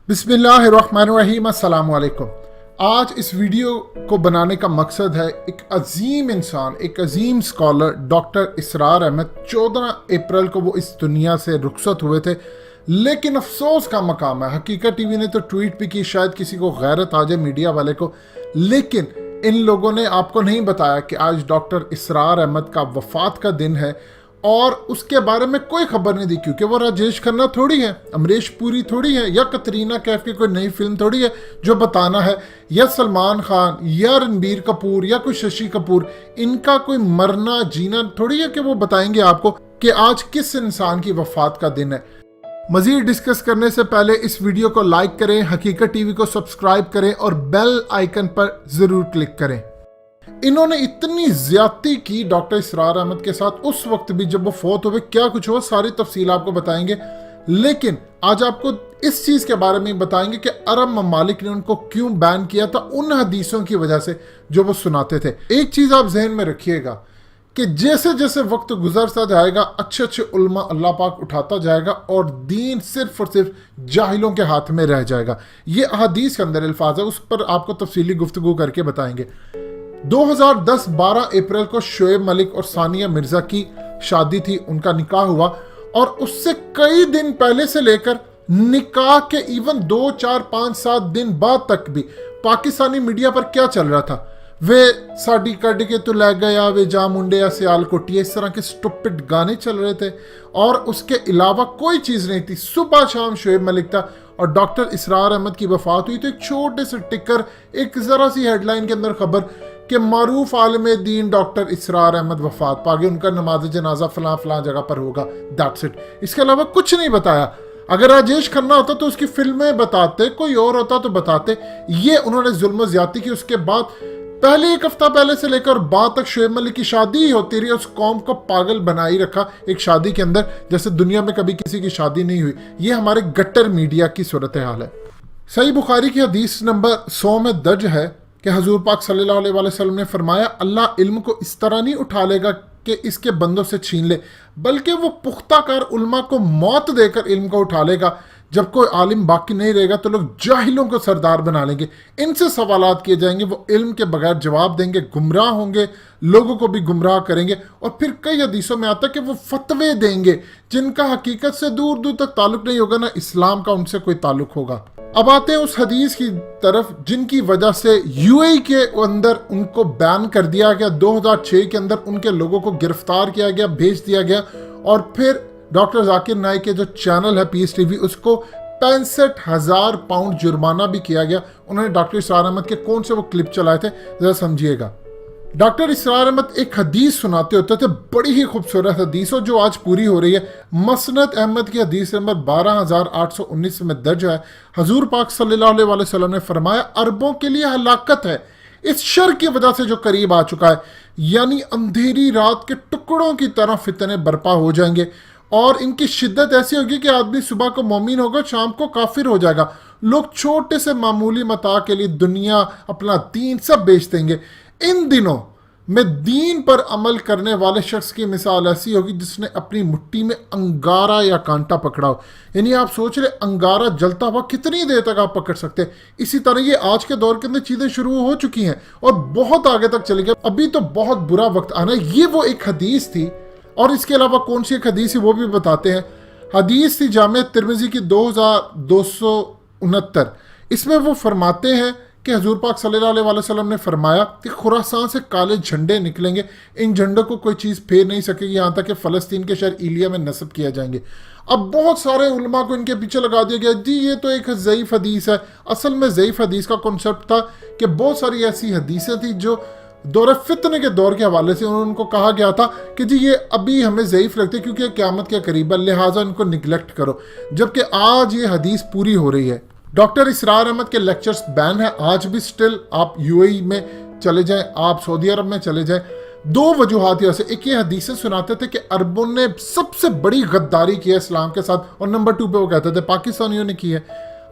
بسم اللہ الرحمن الرحیم، السلام علیکم۔ آج اس ویڈیو کو بنانے کا مقصد ہے ایک عظیم انسان، ایک عظیم اسکالر ڈاکٹر اسرار احمد 14 اپریل کو وہ اس دنیا سے رخصت ہوئے تھے، لیکن افسوس کا مقام ہے۔ حقیقت ٹی وی نے تو ٹویٹ بھی کی، شاید کسی کو غیرت آ جائے میڈیا والے کو، لیکن ان لوگوں نے آپ کو نہیں بتایا کہ آج ڈاکٹر اسرار احمد کا وفات کا دن ہے، اور اس کے بارے میں کوئی خبر نہیں دی، کیونکہ وہ راجیش کھنہ تھوڑی ہے، امریش پوری تھوڑی ہے، یا کترینہ کیف کی کوئی نئی فلم تھوڑی ہے جو بتانا ہے، یا سلمان خان یا رنبیر کپور یا کوئی ششی کپور، ان کا کوئی مرنا جینا تھوڑی ہے کہ وہ بتائیں گے آپ کو کہ آج کس انسان کی وفات کا دن ہے۔ مزید ڈسکس کرنے سے پہلے اس ویڈیو کو لائک کریں، حقیقت ٹی وی کو سبسکرائب کریں اور بیل آئیکن پر ضرور کلک کریں۔ انہوں نے اتنی زیادتی کی ڈاکٹر اسرار احمد کے ساتھ اس وقت بھی جب وہ فوت ہوئے، کیا کچھ ہوا ساری تفصیل آپ کو بتائیں گے، لیکن آج آپ کو اس چیز کے بارے میں بتائیں گے کہ عرب ممالک نے ان کو کیوں بین کیا تھا، ان حدیثوں کی وجہ سے جو وہ سناتے تھے۔ ایک چیز آپ ذہن میں رکھیے گا کہ جیسے جیسے وقت گزرتا جائے گا، اچھے اچھے علماء اللہ پاک اٹھاتا جائے گا اور دین صرف اور صرف جاہلوں کے ہاتھ میں رہ جائے گا۔ یہ احادیث کے اندر الفاظ ہے، اس پر آپ کو تفصیلی گفتگو کر کے بتائیں گے۔ 2010 12 اپریل کو شعیب ملک اور ثانیہ مرزا کی شادی تھی، ان کا نکاح ہوا، اور اس سے کئی دن پہلے سے لے کر نکاح کے ایون 2 4 5 7 دن بعد تک بھی پاکستانی میڈیا پر کیا چل رہا تھا، وے ساڈی کڈ کے تو لے گیا، وے جا منڈے یا سیال کوٹی، اس طرح کے سٹوپڈ گانے چل رہے تھے، اور اس کے علاوہ کوئی چیز نہیں تھی۔ صبح شام شعیب ملک تھا، اور ڈاکٹر اسرار احمد کی وفات ہوئی تو ایک چھوٹے سے ٹکر، ایک ذرا سی ہیڈ لائن کے اندر خبر کہ معروف عالم دین ڈاکٹر اسرار احمد وفات پا گئے، ان کا نماز جنازہ فلاں فلاں جگہ پر ہوگا، دیٹس اٹ۔ اس کے علاوہ کچھ نہیں بتایا۔ اگر راجیش کھنہ ہوتا تو اس کی فلمیں بتاتے، کوئی اور ہوتا تو بتاتے۔ یہ انہوں نے ظلم و زیادتی کی۔ اس کے بعد پہلے ایک ہفتہ پہلے سے لے کر بعد تک شعیب ملک کی شادی ہی ہوتی رہی، اس قوم کو پاگل بنائی رکھا ایک شادی کے اندر، جیسے دنیا میں کبھی کسی کی شادی نہیں ہوئی۔ یہ ہمارے گٹر میڈیا کی صورتحال ہے۔ صحیح بخاری کی حدیث نمبر 100 میں درج ہے کہ حضور پاک صلی اللہ علیہ وسلم نے فرمایا، اللہ علم کو اس طرح نہیں اٹھا لے گا کہ اس کے بندوں سے چھین لے، بلکہ وہ پختہ کار علماء کو موت دے کر علم کو اٹھا لے گا۔ جب کوئی عالم باقی نہیں رہے گا تو لوگ جاہلوں کو سردار بنا لیں گے، ان سے سوالات کیے جائیں گے، وہ علم کے بغیر جواب دیں گے، گمراہ ہوں گے، لوگوں کو بھی گمراہ کریں گے، اور پھر کئی حدیثوں میں آتا ہے کہ وہ فتوے دیں گے جن کا حقیقت سے دور دور تک تعلق نہیں ہوگا، نہ اسلام کا ان سے کوئی تعلق ہوگا۔ اب آتے ہیں اس حدیث کی طرف جن کی وجہ سے یو اے کے اندر ان کو بین کر دیا گیا، 2006 کے اندر ان کے لوگوں کو گرفتار کیا گیا، بھیج دیا گیا، اور پھر ڈاکٹر ذاکر نائک کے جو چینل ہے پیس ٹی وی، اس کو 65,000 پاؤنڈ جرمانہ بھی کیا گیا۔ انہوں نے ڈاکٹر اسرار احمد کے کون سے وہ کلپ چلائے تھے، ذرا سمجھیے گا۔ ڈاکٹر اسرار احمد ایک حدیث سناتے ہوتے تھے، بڑی ہی خوبصورت حدیث، جو آج پوری ہو رہی ہے۔ مسند احمد کی حدیث نمبر 12819 میں درج ہے، حضور پاک صلی اللہ علیہ وسلم نے فرمایا، عربوں کے لیے ہلاکت ہے اس شر کی وجہ سے جو قریب آ چکا ہے، یعنی اندھیری رات کے ٹکڑوں کی طرح فتنے برپا ہو جائیں گے، اور ان کی شدت ایسی ہوگی کہ آدمی صبح کو مومن ہوگا، شام کو کافر ہو جائے گا۔ لوگ چھوٹے سے معمولی متاع کے لیے دنیا، اپنا دین سب بیچ دیں گے۔ ان دنوں میں دین پر عمل کرنے والے شخص کی مثال ایسی ہوگی جس نے اپنی مٹھی میں انگارہ یا کانٹا پکڑا ہو۔ یعنی آپ سوچ رہے انگارہ جلتا ہوا کتنی دیر تک آپ پکڑ سکتے ہیں۔ اسی طرح یہ آج کے دور کے اندر چیزیں شروع ہو چکی ہیں اور بہت آگے تک چلے گئے، ابھی تو بہت برا وقت آنا ہے۔ یہ وہ ایک حدیث تھی، اور اس کے علاوہ کون سی ایک حدیث ہے وہ بھی بتاتے ہیں۔ حدیث تھی جامع ترمذی کی 2269، اس میں وہ فرماتے ہیں کہ حضور پاک صلی اللہ علیہ وسلم نے فرمایا کہ خراسان سے کالے جھنڈے نکلیں گے، ان جھنڈوں کو کوئی چیز پھیر نہیں سکے گی یہاں تک کہ فلسطین کے شہر ایلیا میں نصب کیا جائیں گے۔ اب بہت سارے علماء کو ان کے پیچھے لگا دیا گیا، جی یہ تو ایک ضعیف حدیث ہے۔ اصل میں ضعیف حدیث کا کنسپٹ تھا کہ بہت ساری ایسی حدیثیں تھیں جو دور فتنے کے دور کے حوالے سے ان کو کہا گیا تھا کہ جی یہ ابھی ہمیں ضعیف لگتے کیونکہ قیامت کے قریب ہے، لہٰذا ان کو نگلیکٹ کرو، جبکہ آج یہ حدیث پوری ہو رہی ہے۔ ڈاکٹر اسرار احمد کے لیکچرز بین ہیں آج بھی، سٹل آپ یو اے میں چلے جائیں، آپ سعودی عرب میں چلے جائیں۔ 2 وجوہات یہاں سے، ایک یہ حدیثیں سناتے تھے کہ عربوں نے سب سے بڑی غداری کی ہے اسلام کے ساتھ، اور نمبر 2 پہ وہ کہتے تھے پاکستانیوں نے کی ہے۔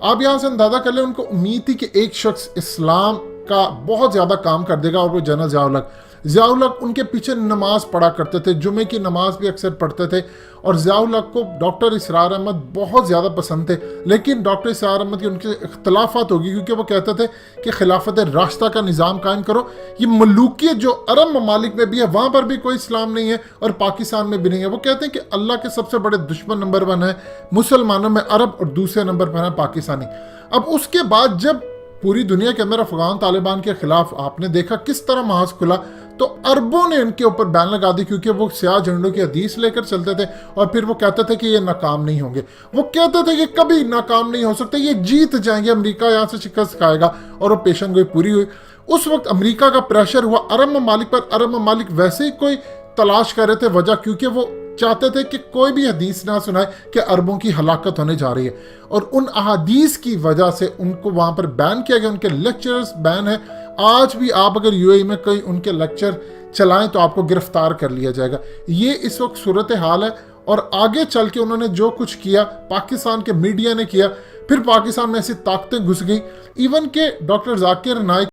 آپ یہاں سے اندازہ کر لیں، ان کو امید تھی کہ ایک شخص اسلام کا بہت زیادہ کام کر دے گا اور وہ جنرل ضیاء الحق، ضیاء الحق ان کے پیچھے نماز پڑھا کرتے تھے، جمعے کی نماز بھی اکثر پڑھتے تھے، اور ضیاء الحق کو ڈاکٹر اسرار احمد بہت زیادہ پسند تھے، لیکن ڈاکٹر اسرار احمد کی ان کے اختلافات ہوگی، کیونکہ وہ کہتے تھے کہ خلافت راشدہ کا نظام قائم کرو، یہ ملوکیت جو عرب ممالک میں بھی ہے وہاں پر بھی کوئی اسلام نہیں ہے اور پاکستان میں بھی نہیں ہے۔ وہ کہتے ہیں کہ اللہ کے سب سے بڑے دشمن نمبر 1 ہے مسلمانوں میں عرب، اور دوسرے نمبر پر ہے پاکستانی۔ اب اس کے بعد جب پوری دنیا کے اندر افغان طالبان کے خلاف آپ نے دیکھا کس طرح محاذ کھلا، تو عربوں نے ان کے اوپر بین لگا دی، کیونکہ وہ سیاہ جھنڈوں کی حدیث لے کر چلتے تھے، اور پھر وہ کہتے تھے کہ یہ ناکام نہیں ہوں گے، وہ کہتے تھے کہ کبھی ناکام نہیں ہو سکتے، یہ جیت جائیں گے، امریکہ یہاں سے شکست کھائے گا، اور وہ پیشن گوئی پوری ہوئی۔ اس وقت امریکہ کا پریشر ہوا عرب ممالک پر، عرب ممالک ویسے ہی کوئی تلاش کر رہے تھے وجہ، کیونکہ وہ چاہتے تھے کہ کوئی بھی حدیث نہ سنائے کہ عربوں کی ہلاکت ہونے جا رہی ہے، اور ان احادیث کی وجہ سے ان کو وہاں پر بین کیا گیا، ان کے لیکچرز بین ہیں۔ آج بھی آپ اگر یو اے ای میں کوئی ان کے لیکچر چلائیں تو آپ کو گرفتار کر لیا جائے گا۔ یہ اس وقت صورتحال ہے، اور آگے چل کے انہوں نے جو کچھ کیا پاکستان کے میڈیا نے کیا، پھر پاکستان میں ایسی طاقتیں گھس گئیں، ایون کہ ڈاکٹر ذاکر نائک